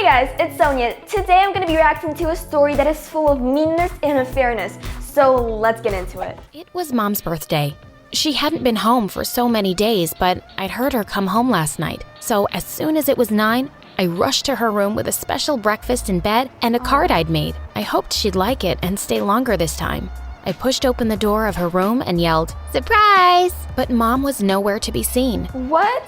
Hey guys, it's Sonya. Today I'm going to be reacting to a story that is full of meanness and unfairness. So let's get into it. It was Mom's birthday. She hadn't been home for so many days, but I'd heard her come home last night. So as soon as it was 9, I rushed to her room with a special breakfast in bed and a card I'd made. I hoped she'd like it and stay longer this time. I pushed open the door of her room and yelled, "Surprise!" But Mom was nowhere to be seen. What?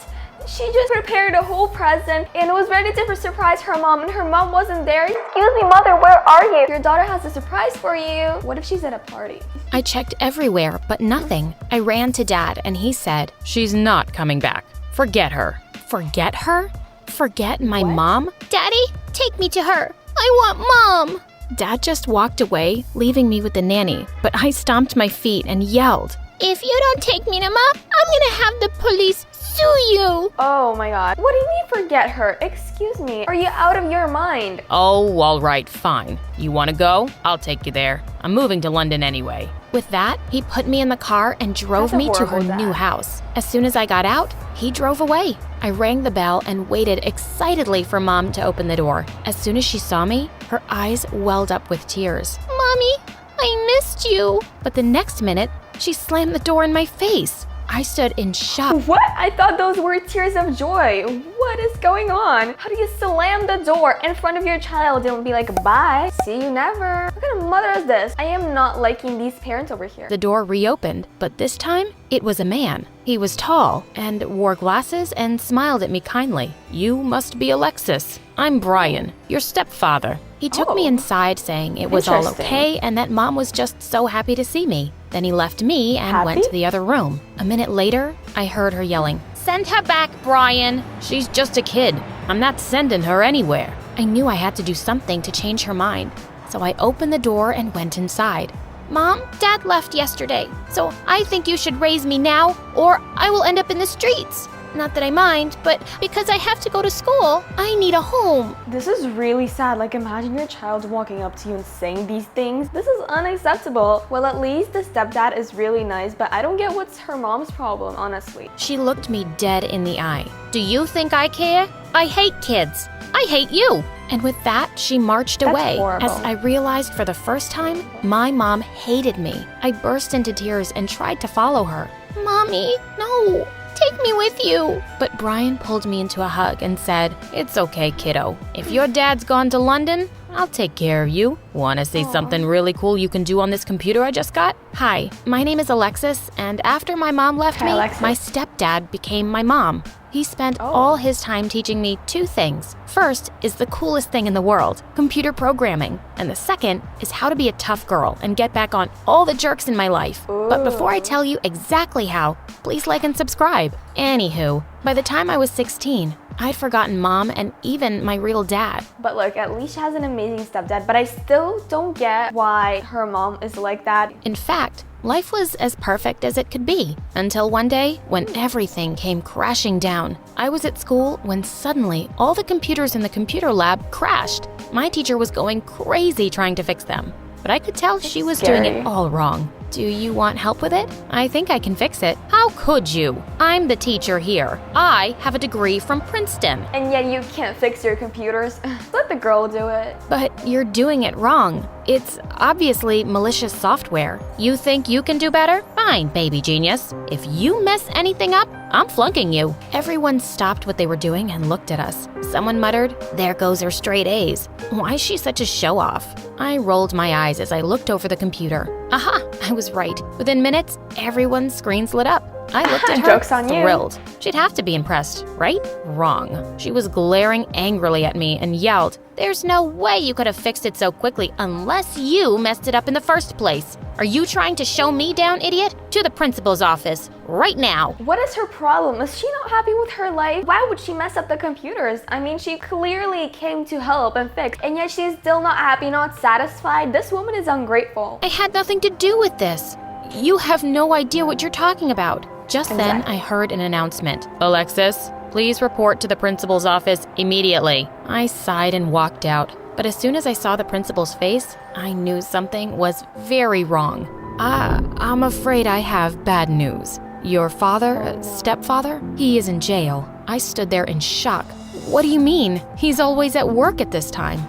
She just prepared a whole present and was ready to surprise her mom, and her mom wasn't there. Excuse me, mother, where are you? Your daughter has a surprise for you. What if she's at a party? I checked everywhere, but nothing. I ran to Dad and he said, "She's not coming back. Forget her." Forget her? Forget my mom? "Daddy, take me to her. I want Mom." Dad just walked away, leaving me with the nanny, but I stomped my feet and yelled, "If you don't take me to Mom, I'm gonna have the police sue you." Oh my god. What do you mean forget her? Excuse me. Are you out of your mind? "Oh, all right, fine. You want to go? I'll take you there. I'm moving to London anyway." With that, he put me in the car and drove me to her new house. As soon as I got out, he drove away. I rang the bell and waited excitedly for Mom to open the door. As soon as she saw me, her eyes welled up with tears. "Mommy, I missed you." But the next minute, she slammed the door in my face. I stood in shock. What? I thought those were tears of joy. What is going on? How do you slam the door in front of your child and be like, bye, see you never? What kind of mother is this? I am not liking these parents over here. The door reopened, but this time, it was a man. He was tall and wore glasses and smiled at me kindly. "You must be Alexis. I'm Brian, your stepfather." He took me inside saying it was all okay and that Mom was just so happy to see me. Then he left me and went to the other room. A minute later, I heard her yelling, "Send her back, Brian. She's just a kid. I'm not sending her anywhere." I knew I had to do something to change her mind, so I opened the door and went inside. "Mom, Dad left yesterday, so I think you should raise me now or I will end up in the streets. Not that I mind, but because I have to go to school, I need a home." This is really sad. Like, imagine your child walking up to you and saying these things. This is unacceptable. Well, at least the stepdad is really nice, but I don't get what's her mom's problem, honestly. She looked me dead in the eye. "Do you think I care? I hate kids. I hate you." And with that, she marched away. Horrible. As I realized for the first time, my mom hated me. I burst into tears and tried to follow her. "Mommy, no. Take me with you." But Brian pulled me into a hug and said, "It's okay, kiddo. If your dad's gone to London, I'll take care of you. Want to see something really cool you can do on this computer I just got?" Hi, my name is Alexis, and after my mom left me, my stepdad became my mom. He spent all his time teaching me 2 things. First is the coolest thing in the world, computer programming. And the second is how to be a tough girl and get back on all the jerks in my life. But before I tell you exactly how, please like and subscribe. Anywho, by the time I was 16, I'd forgotten Mom and even my real dad. But look, at least she has an amazing stepdad, but I still don't get why her mom is like that. In fact, life was as perfect as it could be, until one day when everything came crashing down. I was at school when suddenly all the computers in the computer lab crashed. My teacher was going crazy trying to fix them, but I could tell she was doing it all wrong. "Do you want help with it? I think I can fix it." "How could you? I'm the teacher here. I have a degree from Princeton." And yet you can't fix your computers. Let the girl do it. "But you're doing it wrong. It's obviously malicious software. You think you can do better? Fine, baby genius. If you mess anything up, I'm flunking you." Everyone stopped what they were doing and looked at us. Someone muttered, "There goes her straight A's. Why is she such a show-off?" I rolled my eyes as I looked over the computer. Aha, I was right. Within minutes, everyone's screens lit up. I looked at her, Joke's on you. thrilled. She'd have to be impressed, right? Wrong. She was glaring angrily at me and yelled, "There's no way you could have fixed it so quickly unless you messed it up in the first place. Are you trying to show me down, idiot? To the principal's office, right now." What is her problem? Is she not happy with her life? Why would she mess up the computers? I mean, she clearly came to help and fix, and yet she's still not happy, not satisfied. This woman is ungrateful. I had nothing to do with this. You have no idea what you're talking about. Just then, I heard an announcement. "Alexis, please report to the principal's office immediately." I sighed and walked out. But as soon as I saw the principal's face, I knew something was very wrong. I'm afraid I have bad news. Your father, stepfather, he is in jail." I stood there in shock. What do you mean? He's always at work at this time.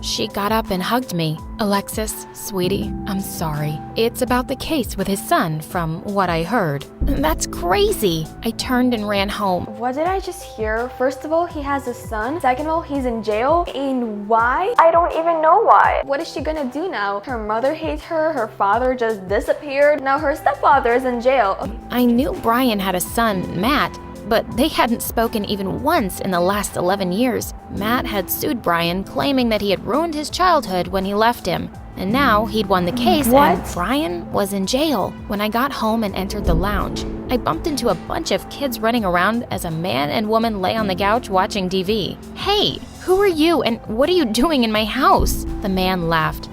She got up and hugged me. Alexis, sweetie, I'm sorry. It's about the case with his son, from what I heard. That's crazy. I turned and ran home. What did I just hear? First of all, he has a son. Second of all, he's in jail. And why? I don't even know why. What is she gonna do now? Her mother hates her. Her father just disappeared. Now her stepfather is in jail. I knew Brian had a son, Matt, but they hadn't spoken even once in the last 11 years. Matt had sued Brian, claiming that he had ruined his childhood when he left him. And now he'd won the case and Brian was in jail. When I got home and entered the lounge, I bumped into a bunch of kids running around as a man and woman lay on the couch watching TV. Hey, who are you and what are you doing in my house? The man laughed.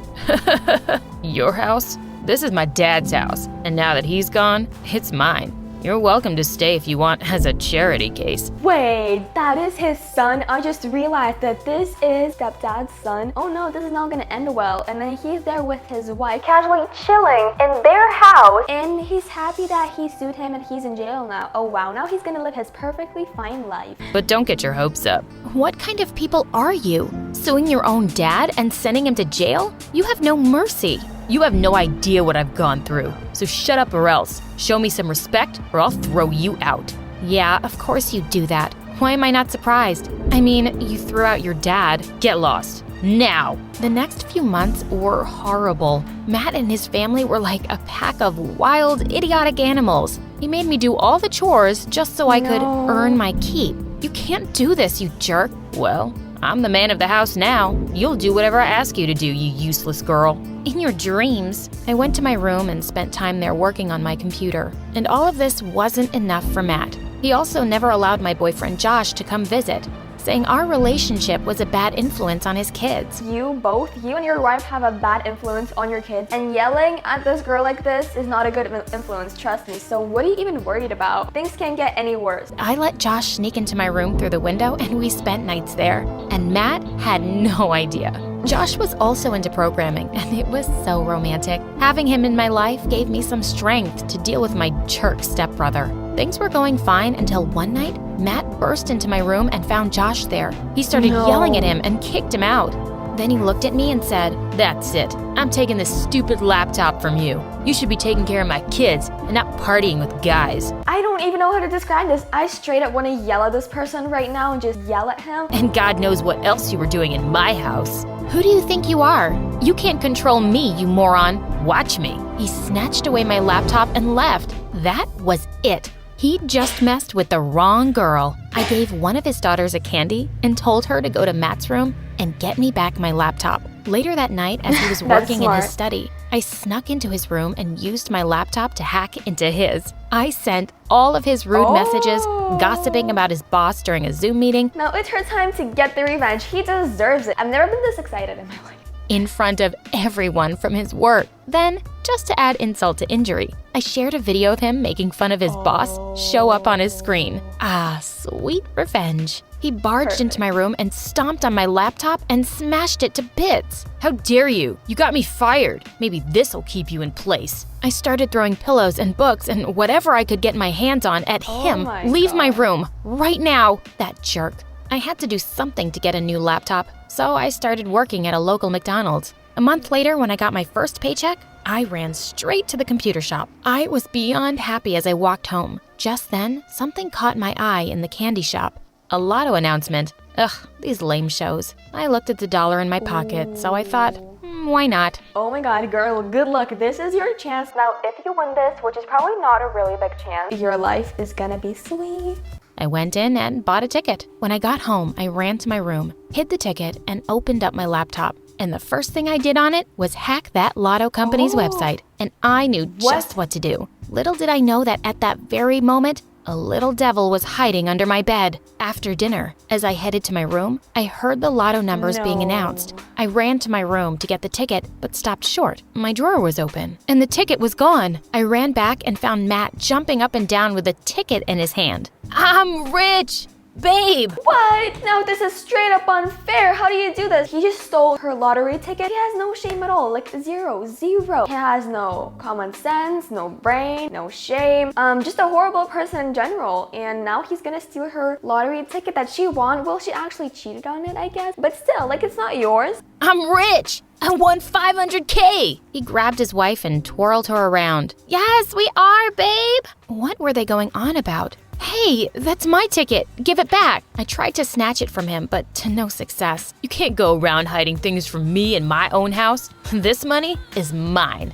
Your house? This is my dad's house, and now that he's gone, it's mine. You're welcome to stay if you want as a charity case. Wait, that is his son? I just realized that this is stepdad's son. Oh no, this is not gonna end well. And then he's there with his wife, casually chilling in their house. And he's happy that he sued him and he's in jail now. Oh wow, now he's gonna live his perfectly fine life. But don't get your hopes up. What kind of people are you? Suing your own dad and sending him to jail? You have no mercy. You have no idea what I've gone through. So shut up or else. Show me some respect or I'll throw you out. Yeah, of course you'd do that. Why am I not surprised? I mean, you threw out your dad. Get lost. Now. The next few months were horrible. Matt and his family were like a pack of wild, idiotic animals. He made me do all the chores just so I could earn my keep. You can't do this, you jerk. Well, I'm the man of the house now. You'll do whatever I ask you to do, you useless girl. In your dreams. I went to my room and spent time there working on my computer. And all of this wasn't enough for Matt. He also never allowed my boyfriend Josh to come visit, saying our relationship was a bad influence on his kids. You and your wife have a bad influence on your kids, and yelling at this girl like this is not a good influence, trust me. So what are you even worried about? Things can't get any worse. I let Josh sneak into my room through the window and we spent nights there. And Matt had no idea. Josh was also into programming and it was so romantic. Having him in my life gave me some strength to deal with my jerk stepbrother. Things were going fine until one night, Matt burst into my room and found Josh there. He started yelling at him and kicked him out. Then he looked at me and said, "That's it. I'm taking this stupid laptop from you. You should be taking care of my kids and not partying with guys." I don't even know how to describe this. I straight up want to yell at this person right now and just yell at him. And God knows what else you were doing in my house. Who do you think you are? You can't control me, you moron. Watch me. He snatched away my laptop and left. That was it. He'd just messed with the wrong girl. I gave one of his daughters a candy and told her to go to Matt's room and get me back my laptop. Later that night, as he was working in his study, I snuck into his room and used my laptop to hack into his. I sent all of his rude messages, gossiping about his boss during a Zoom meeting. Now it's her time to get the revenge. He deserves it. I've never been this excited in my life. In front of everyone from his work. Then, just to add insult to injury, I shared a video of him making fun of his boss show up on his screen. Ah, sweet revenge. He barged into my room and stomped on my laptop and smashed it to bits. How dare you? You got me fired. Maybe this'll keep you in place. I started throwing pillows and books and whatever I could get my hands on at him. Leave my room, right now. That jerk. I had to do something to get a new laptop, so I started working at a local McDonald's. A month later, when I got my first paycheck, I ran straight to the computer shop. I was beyond happy as I walked home. Just then, something caught my eye in the candy shop. A lotto announcement. Ugh, these lame shows. I looked at the dollar in my pocket, so I thought, why not? Oh my god, girl, good luck. This is your chance. Now, if you win this, which is probably not a really big chance, your life is gonna be sweet. I went in and bought a ticket. When I got home, I ran to my room, hid the ticket, and opened up my laptop. And the first thing I did on it was hack that lotto company's website. And I knew just what to do. Little did I know that at that very moment, a little devil was hiding under my bed. After dinner, as I headed to my room, I heard the lotto numbers being announced. I ran to my room to get the ticket, but stopped short. My drawer was open, and the ticket was gone. I ran back and found Matt jumping up and down with a ticket in his hand. I'm rich! Babe! What? No, this is straight up unfair. How do you do this? He just stole her lottery ticket. He has no shame at all. Like zero. He has no common sense, no brain, no shame. Just a horrible person in general. And now he's gonna steal her lottery ticket that she won. Well, she actually cheated on it, I guess. But still, like, it's not yours. I'm rich! I won $500K! He grabbed his wife and twirled her around. Yes, we are, babe! What were they going on about? Hey, that's my ticket. Give it back. I tried to snatch it from him, but to no success. You can't go around hiding things from me in my own house. This money is mine.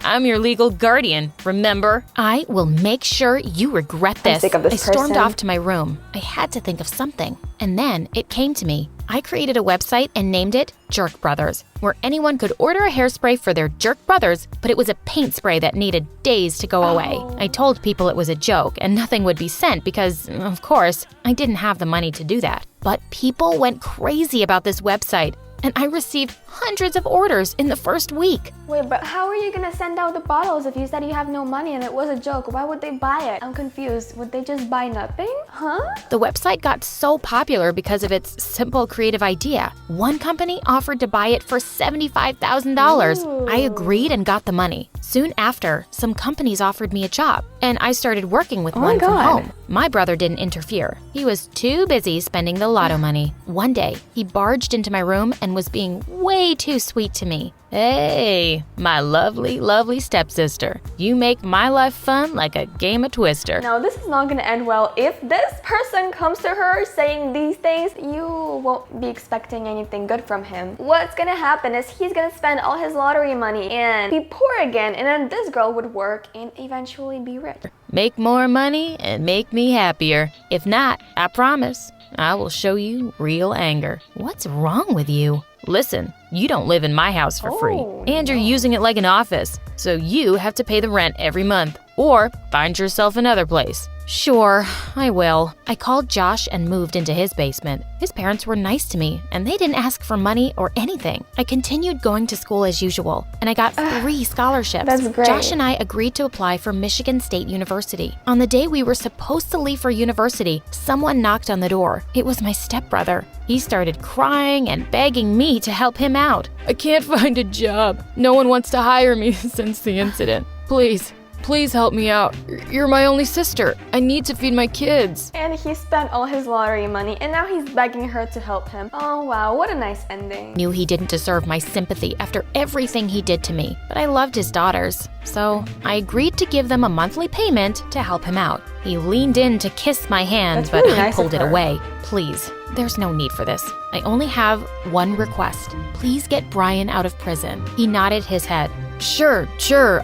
I'm your legal guardian, remember? I will make sure you regret this. I'm sick of this I stormed person. off to my room. I had to think of something. And then it came to me. I created a website and named it Jerk Brothers, where anyone could order a hairspray for their jerk brothers, but it was a paint spray that needed days to go away. I told people it was a joke and nothing would be sent because, of course, I didn't have the money to do that. But people went crazy about this website, and I received hundreds of orders in the first week. Wait, but how are you gonna send out the bottles if you said you have no money and it was a joke? Why would they buy it? I'm confused. Would they just buy nothing? Huh? The website got so popular because of its simple creative idea. One company offered to buy it for $75,000. I agreed and got the money. Soon after, some companies offered me a job, and I started working with one from home. My brother didn't interfere. He was too busy spending the lotto money. One day, he barged into my room and was being way too sweet to me. Hey, my lovely, lovely stepsister. You make my life fun like a game of Twister. Now, this is not gonna end well. If this person comes to her saying these things, you won't be expecting anything good from him. What's gonna happen is he's gonna spend all his lottery money and be poor again, and then this girl would work and eventually be rich. Make more money and make me happier. If not, I promise, I will show you real anger. What's wrong with you? Listen, you don't live in my house for free, and you're using it like an office, so you have to pay the rent every month, or find yourself another place. Sure, I will. I called Josh and moved into his basement. His parents were nice to me, and they didn't ask for money or anything. I continued going to school as usual, and I got 3 scholarships. That's great. Josh and I agreed to apply for Michigan State University. On the day we were supposed to leave for university, someone knocked on the door. It was my stepbrother. He started crying and begging me to help him out. I can't find a job. No one wants to hire me since the incident. Please help me out. You're my only sister. I need to feed my kids. And he spent all his lottery money, and now he's begging her to help him. Oh wow, what a nice ending. Knew he didn't deserve my sympathy after everything he did to me, but I loved his daughters. So I agreed to give them a monthly payment to help him out. He leaned in to kiss my hand, That's really but I nice pulled of it her. away. Please, there's no need for this. I only have one request. Please get Brian out of prison. He nodded his head. Sure,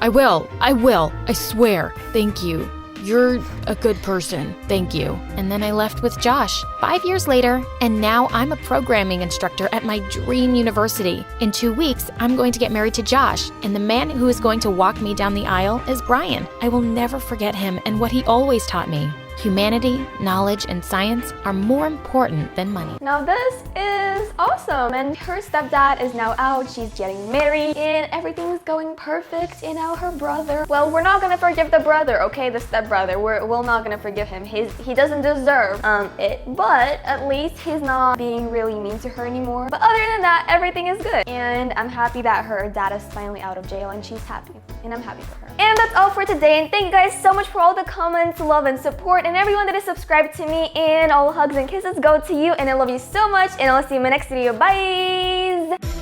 I will. I swear. Thank you. You're a good person. Thank you. And then I left with Josh 5 years later, and now I'm a programming instructor at my dream university. In 2 weeks, I'm going to get married to Josh, and the man who is going to walk me down the aisle is Brian. I will never forget him and what he always taught me. Humanity, knowledge, and science are more important than money. Now this is awesome, and her stepdad is now out, she's getting married, and everything's going perfect, and now her brother, well, we're not gonna forgive the brother, okay, the stepbrother, we're not gonna forgive him, he doesn't deserve it, but at least he's not being really mean to her anymore. But other than that, everything is good, and I'm happy that her dad is finally out of jail, and she's happy, and I'm happy for her. And that's all for today, and thank you guys so much for all the comments, love, and support, and everyone that is subscribed to me, and all hugs and kisses go to you, and I love you so much, and I'll see you in my next video. Bye!